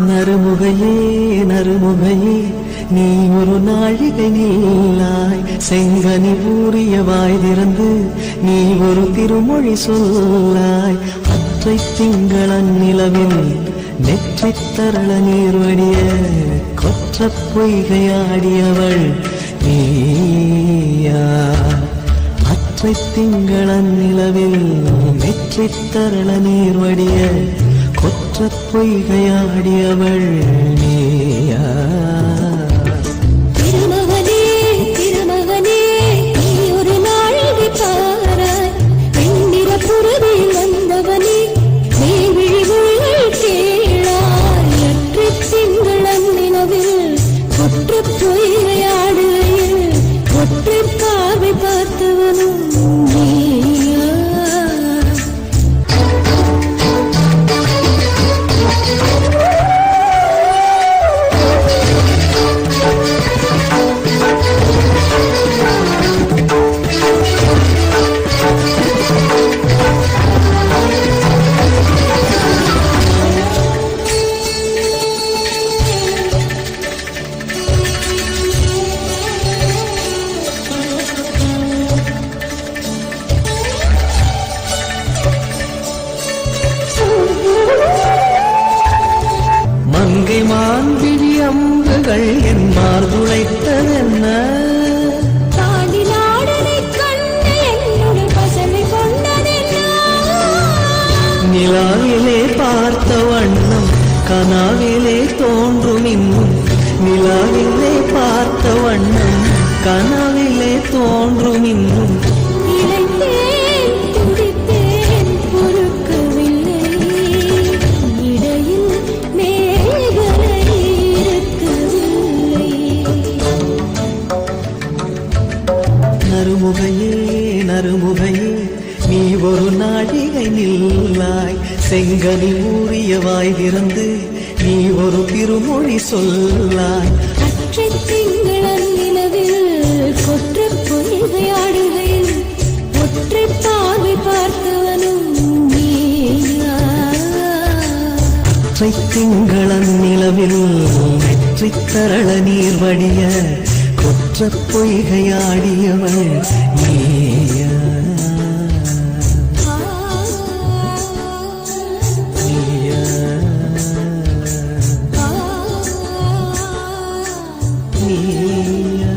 நறுமுகையே நறுமுகையே நீ ஒரு நாழிகை நீளாய் செங்கனி ஊறிய வாய் திறந்து நீ ஒரு திருமொழி சொல்லாய் அற்றை திங்களன் நிலவில் நெற்றி தரள நீர் வடிய கொற்ற பொய்கையாடியவள் நீயா அற்றை திங்களன் நிலவில் நெற்றி தரள நீர் வடிய கொற்ற பொய்கையாடியவள் நீயா திருமகனே திருமகனே நீ ஒரு நாழிகை பாராய் வெண்ணிற புறவில் வந்தவனே நீ விழிகள் கேளாய் அற்றை திங்களன் நிலவில் கொற்ற பொய்கையாடுகையில் ஒற்றை பார்வை பார்த்தவனும் நீயா மங்கை மான்பிழி அம்புகள் என் மார்துளைத்ததென்ன தாண்டிலாடனை கண்டு என்னுடன் பசமை கொண்டதென்ன நிலாவிலே பார்த்த வண்ணம் கனாவிலே தோன்றும் இன்னும் நிலாவிலே பார்த்த வண்ணம் கனாவிலே தோன்றும் இன்னும் இளைத்தேன் துடித்தேன் பொறுக்கவில்லை இடையில் மேகலை இருக்கவில்லை நறுமுகையே நறுமுகையே நீ ஒரு நாழிகை நில்லாய் செங்கனி ஊறிய வாய் திறந்து நீ ஒரு திருமொழி சொல்லாய் அற்றை திங்களன் நிலவில் கொற்ற பொய்கையாடுகையில் ஒற்றை பார்வை பார்த்தவனும் நீயா அற்றை திங்களன் நிலவில் நெற்றி தரள நீர் வடிய கொற்ற பொய்கையாடியவள் நீயா நீயா நீயா